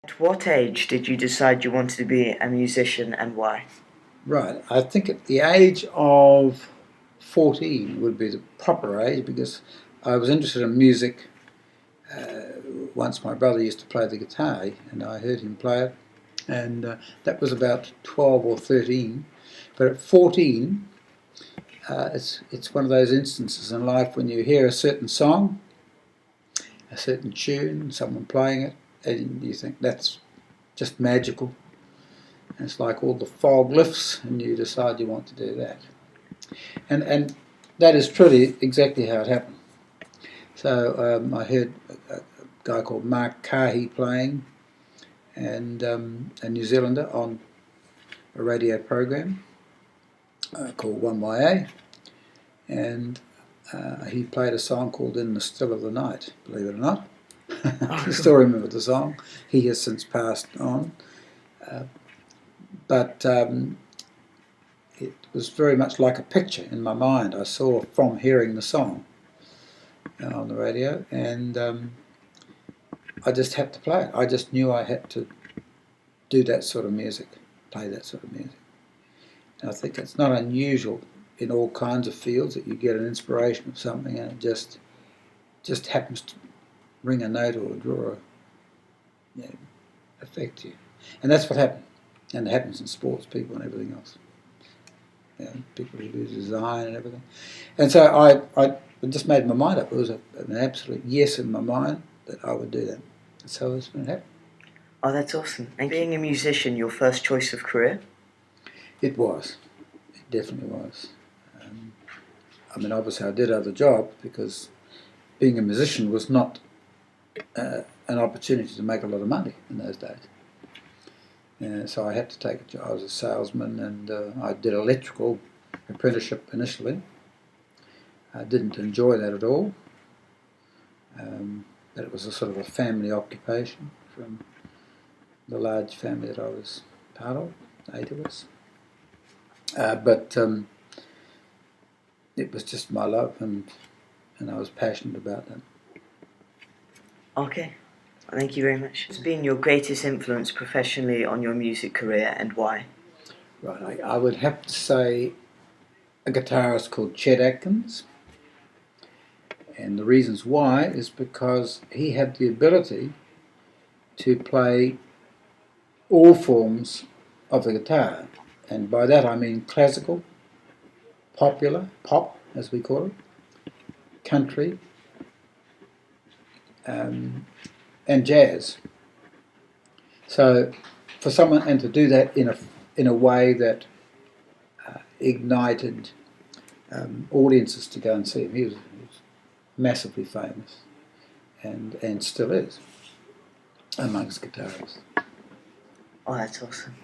At what age did you decide you wanted to be a musician and why? Right, I think at the age of 14 would be the proper age, because I was interested in music. Once my brother used to play the guitar and I heard him play it, and that was about 12 or 13. But at 14, it's one of those instances in life when you hear a certain song, a certain tune, someone playing it, and you think that's just magical. And it's like all the fog lifts and you decide you want to do that. And that is truly exactly how it happened. So I heard a guy called Mark Kahi playing, and a New Zealander on a radio program called 1YA, and he played a song called In the Still of the Night, believe it or not. I still remember the song. He has since passed on. But it was very much like a picture in my mind. I saw from hearing the song on the radio, and I just had to play it. I just knew I had to do that sort of music, play that sort of music. And I think it's not unusual in all kinds of fields that you get an inspiration of something and it just happens to ring a note or draw affect you. And that's what happened. And it happens in sports, people and everything else. People who do design and everything. And so I just made my mind up. It was an absolute yes in my mind that I would do that. And so that's when it happened. Oh, that's awesome. And being a musician, your first choice of career? It was. It definitely was. I mean, obviously I did other jobs because being a musician was not an opportunity to make a lot of money in those days. So I had to take a job. I was a salesman, and I did electrical apprenticeship initially. I didn't enjoy that at all, but it was a sort of a family occupation from the large family that I was part of, 8 of us. But it was just my love, and I was passionate about that. Okay. Thank you very much. What's been your greatest influence professionally on your music career and why? Right, I would have to say a guitarist called Chet Atkins. And the reasons why is because he had the ability to play all forms of the guitar. And by that I mean classical, popular, pop as we call it, country, and jazz. So for someone, and to do that in a way that ignited audiences to go and see him. He was massively famous, and still is amongst guitarists. Oh, that's awesome.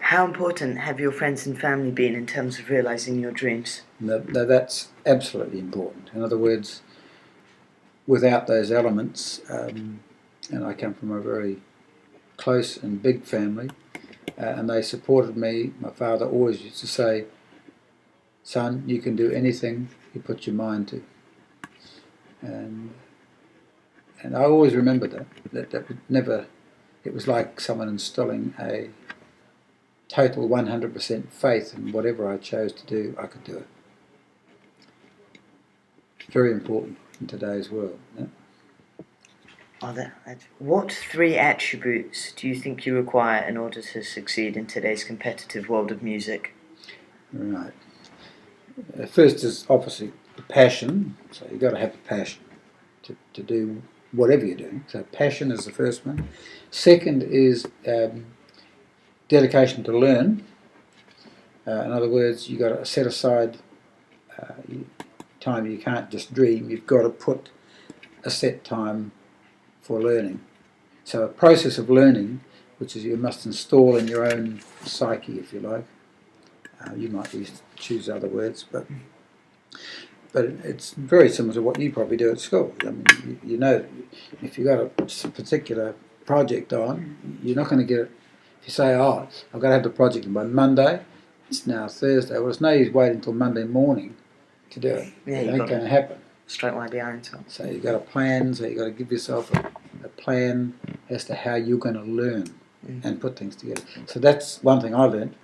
How important have your friends and family been in terms of realising your dreams? No, that's absolutely important. In other words, without those elements, and I come from a very close and big family, and they supported me. My father always used to say, "Son, you can do anything you put your mind to." And I always remembered that would never. It was like someone instilling a total 100% faith in whatever I chose to do, I could do it. Very important in today's world. Yeah? What 3 attributes do you think you require in order to succeed in today's competitive world of music? Right. First is obviously the passion. So you've got to have a passion to do whatever you're doing. So passion is the first one. Second is dedication to learn. In other words, you've got to set aside time. You can't just dream. You've got to put a set time for learning. So a process of learning, which is you must install in your own psyche, if you like. You might choose other words, but it's very similar to what you probably do at school. I mean, you know, if you've got a particular project on, you're not going to get it. If you say, "Oh, I've got to have the project by Monday," it's now Thursday. Well, it's no use waiting until Monday morning to do it. Yeah, it ain't going to happen. Straight away behind. So you've got to plan. So you've got to give yourself a plan as to how you're going to learn and put things together. So that's one thing I learned.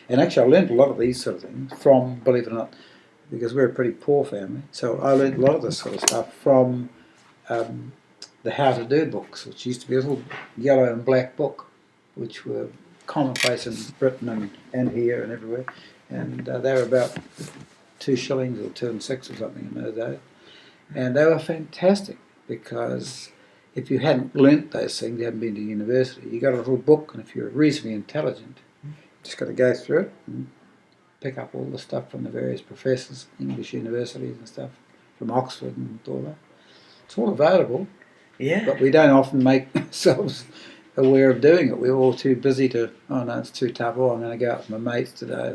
And actually I learned a lot of these sort of things from, believe it or not, because we're a pretty poor family. So I learned a lot of this sort of stuff from the How to Do books, which used to be a little yellow and black book, which were commonplace in Britain and here and everywhere. And they were about 2 shillings or 2 and 6 or something in those days. And they were fantastic because if you hadn't learnt those things, you hadn't been to university, you got a little book, and if you're reasonably intelligent, you just got to go through it and pick up all the stuff from the various professors, English universities and stuff, from Oxford and all that. It's all available, but we don't often make ourselves aware of doing it. We're all too busy to, oh no, it's too tough, oh I'm going to go out with my mates today.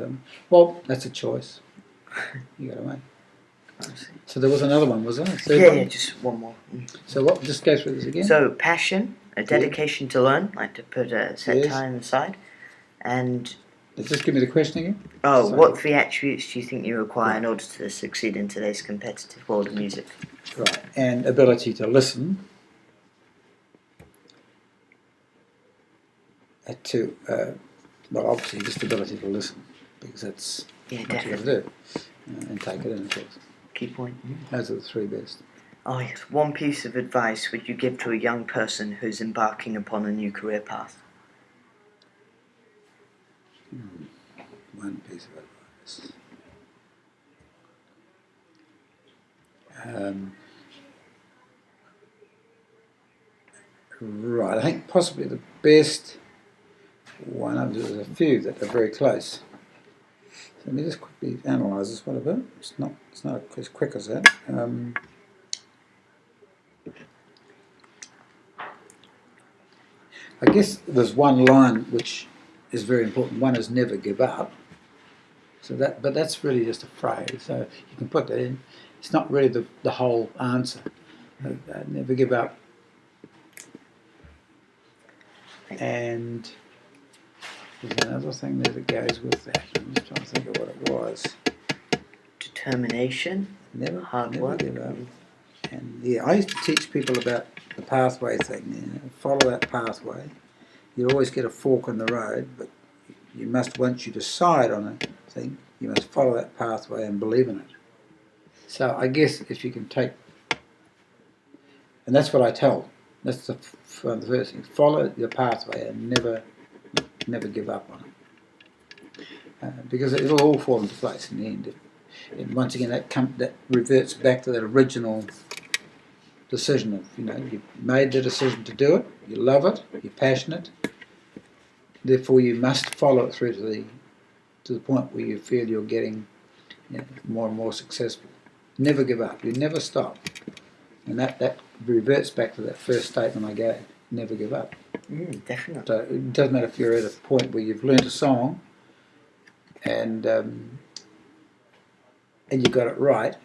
Well, that's a choice you got to make. So there was another one, was there? Yeah, just one more. So what? Just go through this again. So passion, a dedication to learn, like to put a set time aside, and. Just give me the question again. Oh, sorry. What 3 attributes do you think you require in order to succeed in today's competitive world of music? Right, and ability to listen. Well, obviously just ability to listen, because that's what you got to do, and take it in, of course. Key point. Those are the 3 best. Oh yes. One piece of advice would you give to a young person who's embarking upon a new career path? One piece of advice. Right, I think possibly the best one, there's a few that are very close. So let me just quickly analyse this one a bit. It's not as quick as that. I guess there's one line which is very important. One is never give up. So but that's really just a phrase. So you can put that in. It's not really the whole answer. Never give up. And there's another thing there that goes with that. I'm just trying to think of what it was. Determination. Hard work. Give up. And yeah, I used to teach people about the pathway thing. Follow that pathway. You always get a fork in the road, but you must, once you decide on a thing, you must follow that pathway and believe in it. So I guess if you can take, and that's what I tell. That's the first thing. Follow your pathway and never give up on it, because it'll all fall into place in the end. And once again, that reverts back to that original decision of, you made the decision to do it, you love it, you're passionate, therefore you must follow it through to the point where you feel you're getting more and more successful. Never give up, you never stop. And that reverts back to that first statement I gave, never give up. Definitely. So it doesn't matter if you're at a point where you've learnt a song and you got it right,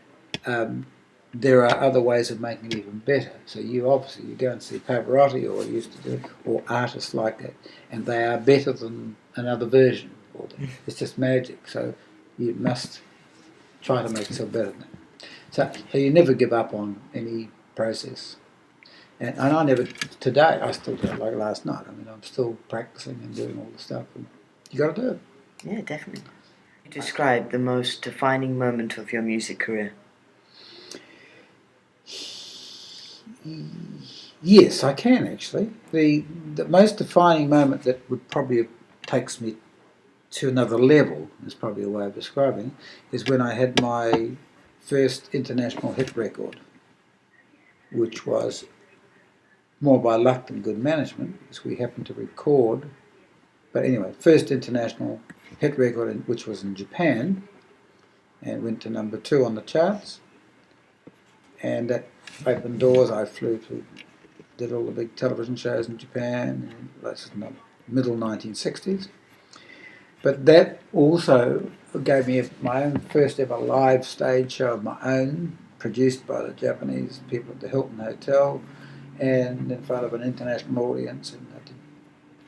there are other ways of making it even better. So you go and see Pavarotti, or used to do, or artists like that, and they are better than another version. It's just magic. So you must try to make yourself better than that. So you never give up on any process. And I never, today, I still do it like last night. I'm still practicing and doing all the stuff. And you got to do it. Yeah, definitely. You describe the most defining moment of your music career. Yes, I can actually. The most defining moment that would probably takes me to another level, is probably a way of describing it, is when I had my first international hit record, which was more by luck than good management, because we happened to record. But anyway, first international hit record, which was in Japan, and went to number 2 on the charts. And that opened doors. I did all the big television shows in Japan, and that's in the middle 1960s. But that also gave me my own first ever live stage show of my own, produced by the Japanese people at the Hilton Hotel, and in front of an international audience. And I did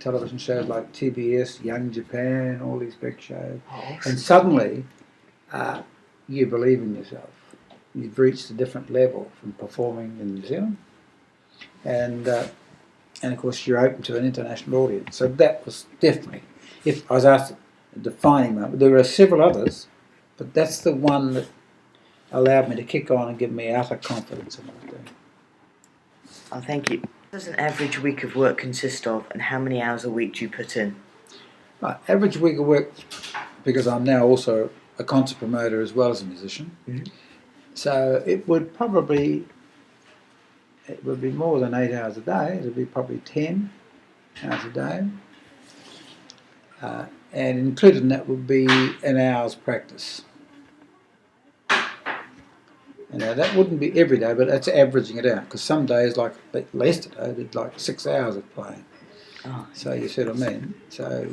television shows like TBS, Young Japan, all these big shows. And suddenly, you believe in yourself. You've reached a different level from performing in New Zealand. And and of course you're open to an international audience. So that was definitely, if I was asked a defining moment, there were several others, but that's the one that allowed me to kick on and give me utter confidence in what I was doing. Oh, thank you. What does an average week of work consist of, and how many hours a week do you put in? Right, average week of work, because I'm now also a concert promoter as well as a musician, so it would be more than 8 hours a day. It would be probably 10 hours a day, and included in that would be an hour's practice. You know, that wouldn't be every day, but that's averaging it out, because some days, like yesterday, I did like 6 hours of playing. Oh, So you see what I mean? So,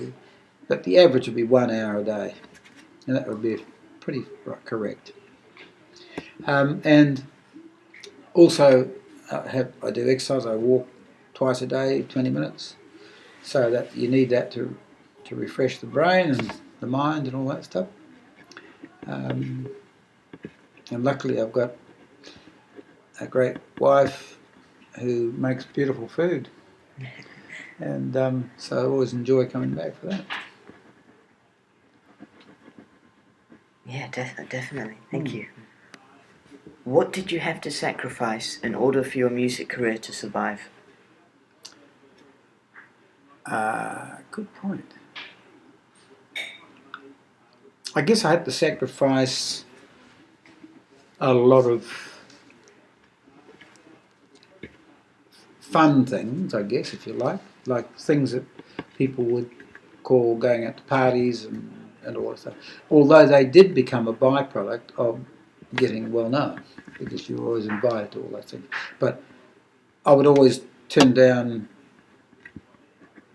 but the average would be 1 hour a day, and that would be pretty correct. And also, I do exercise. I walk twice a day, 20 minutes, so that you need that to refresh the brain and the mind and all that stuff. And luckily I've got a great wife who makes beautiful food, and so I always enjoy coming back for that. Yeah, definitely. Thank you. What did you have to sacrifice in order for your music career to survive? Good point. I guess I had to sacrifice a lot of fun things, I guess, if you like things that people would call going out to parties and all that stuff. Although they did become a byproduct of getting well known, because you were always invited to all that thing. But I would always turn down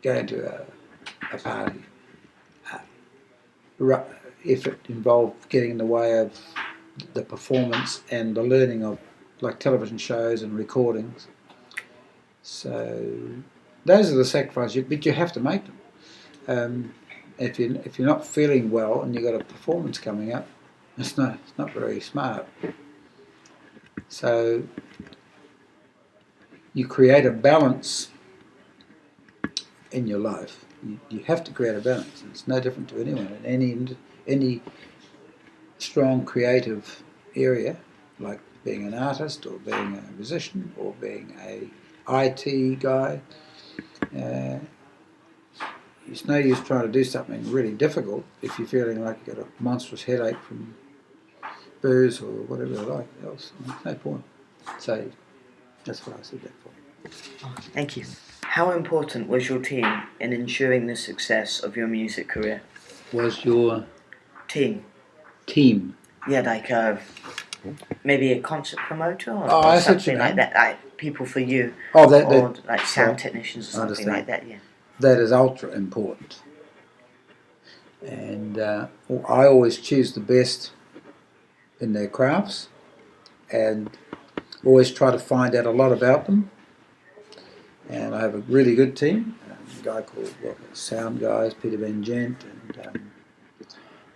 going to a party if it involved getting in the way of the performance and the learning of, like, television shows and recordings. So those are the sacrifices, but you have to make them. If you're not feeling well and you've got a performance coming up, it's not very smart. So you create a balance in your life. You have to create a balance. It's no different to anyone in any strong creative area, like being an artist or being a musician or being a IT guy. It's no use trying to do something really difficult if you're feeling like you've got a monstrous headache from booze or whatever else. There's no point. So that's what I said that for. Oh, thank you. How important was your team in ensuring the success of your music career? Was your Team? Yeah, like maybe a concert promoter or something like that, like people for you, or like sound technicians or something like that. Yeah, that is ultra important, and I always choose the best in their crafts, and always try to find out a lot about them. And I have a really good team. A guy called sound guys, Peter Van Gent, and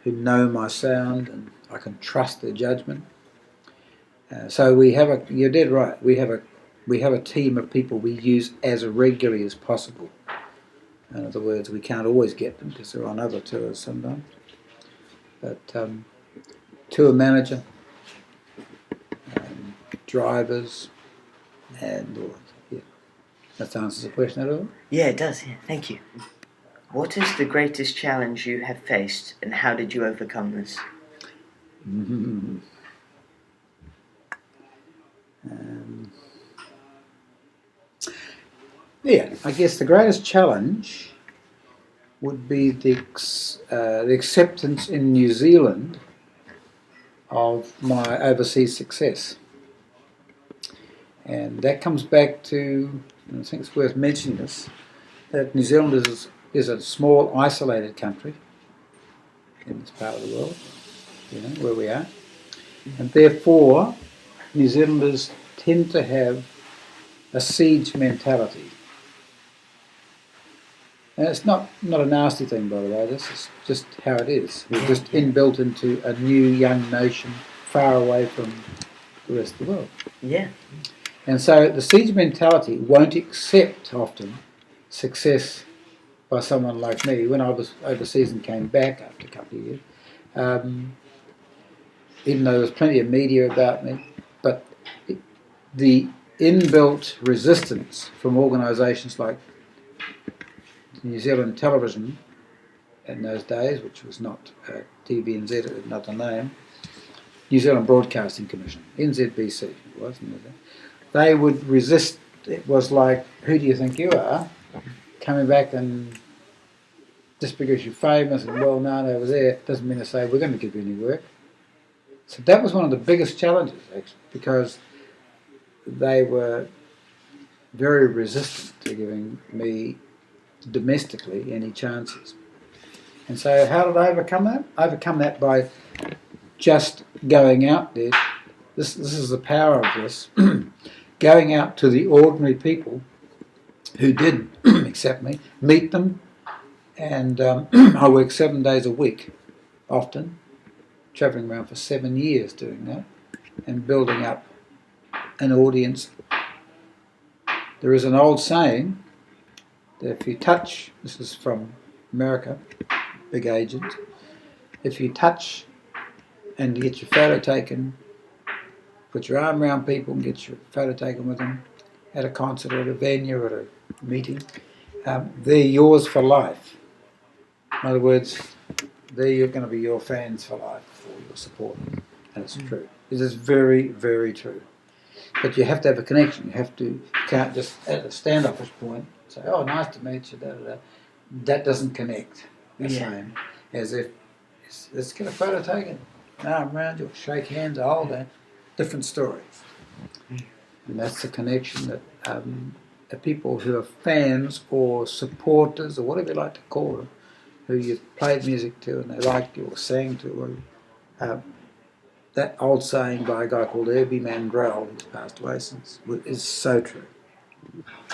who know my sound, and I can trust their judgment. So we have you're dead right. We have a team of people we use as regularly as possible. In other words, we can't always get them because they're on other tours sometimes. But tour manager, drivers, and all that. Yeah. That answers the question at all? Yeah, it does. Yeah, thank you. What is the greatest challenge you have faced, and how did you overcome this? Yeah, I guess the greatest challenge would be the acceptance in New Zealand of my overseas success. And that comes back to, and I think it's worth mentioning this, that New Zealand is a small, isolated country in this part of the world, where we are. And therefore, New Zealanders tend to have a siege mentality. And it's not a nasty thing, by the way. This is just how it is. We're just inbuilt into a new young nation far away from the rest of the world. Yeah. And so the siege mentality won't accept often success by someone like me. When I was overseas and came back after a couple of years, even though there was plenty of media about me, but the inbuilt resistance from organisations like New Zealand Television in those days, which was not TVNZ, it had another name, New Zealand Broadcasting Commission, NZBC it was, they would resist. It was like, who do you think you are, coming back and just because you're famous and well known over there doesn't mean to say we're going to give you any work. So that was one of the biggest challenges, actually, because they were very resistant to giving me domestically any chances. And so how did I overcome that? Overcome that by just going out there. This is the power of this. Going out to the ordinary people who did accept me, meet them, and I worked 7 days a week, often, travelling around for 7 years doing that, and building up an audience. There is an old saying that if you touch, this is from America, big agent, if you touch and get your photo taken, put your arm around people and get your photo taken with them at a concert or at a venue or at a meeting, they're yours for life. In other words, they're going to be your fans for life or your supporters. And it's true. It is very, very true. But you have to have a connection. You can't just at a standoffish point say, oh, nice to meet you, da, da, da. That doesn't connect the same as if, let's get a photo taken, arm around you, shake hands, hold that. Different stories. And that's the connection that the people who are fans or supporters or whatever you like to call them, who you've played music to and they like you or sang to, that old saying by a guy called Herbie Mandrell, who's passed away since, is so true.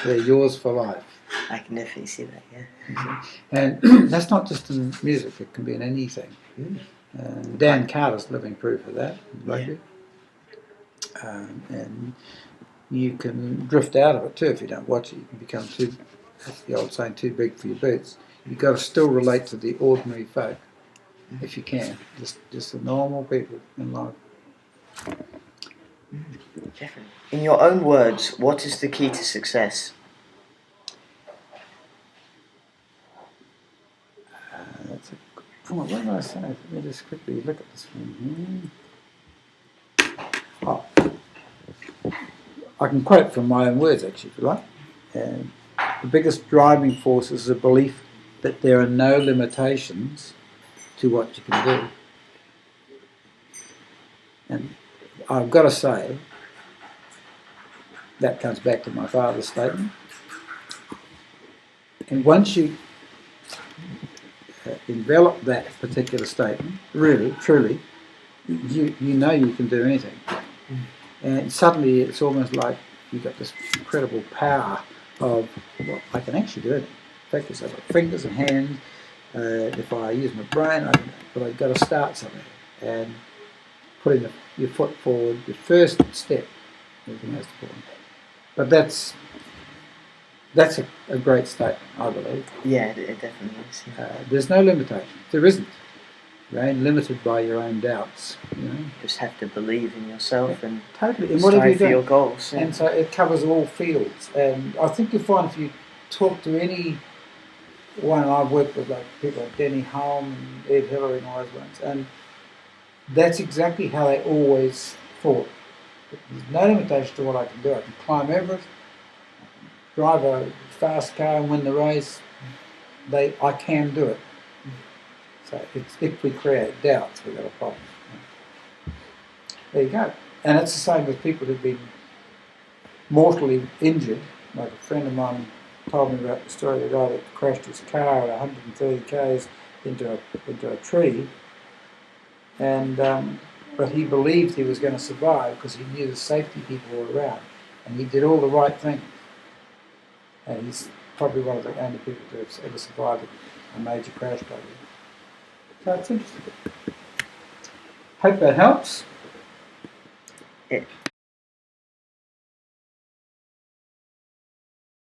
They're yours for life. I can definitely see that, yeah. And that's not just in music, it can be in anything. Dan Carter's living proof of that, rugby. And you can drift out of it too if you don't watch it. You can become too, that's the old saying, too big for your boots. You've got to still relate to the ordinary folk if you can, just the normal people in life. Definitely. In your own words, what is the key to success? That's a good point. What did I say? Let me just quickly look at this one here. Oh, I can quote from my own words, actually, if you like. The biggest driving force is the belief that there are no limitations to what you can do. And I've got to say, that comes back to my father's statement. And once you envelop that particular statement, really, truly, you know you can do anything. And suddenly it's almost like you've got this incredible power of, well, I can actually do it. In fact, I've got fingers and hands. If I use my brain, but I've got to start somewhere. And putting your foot forward, your first step is the most important. But that's a great statement, I believe. Yeah, it definitely is. Yeah. There's no limitation. There isn't. You ain't limited by your own doubts. You just have to believe in yourself and totally. And whatever you do, for your goals. Yeah. And so it covers all fields. And I think you'll find if you talk to any one, I've worked with like people like Denny Holm and Ed Hillary and all those ones, and that's exactly how they always thought. There's no limitation to what I can do. I can climb Everest, drive a fast car and win the race. I can do it. So if we create doubts, we've got a problem. There you go. And it's the same with people who've been mortally injured. Like a friend of mine told me about the story of the guy that crashed his car at 130 k's into a tree, and but he believed he was going to survive because he knew the safety people were around, and he did all the right things. And he's probably one of the only people to have ever survived a major crash like that. So it's interesting. Hope that helps.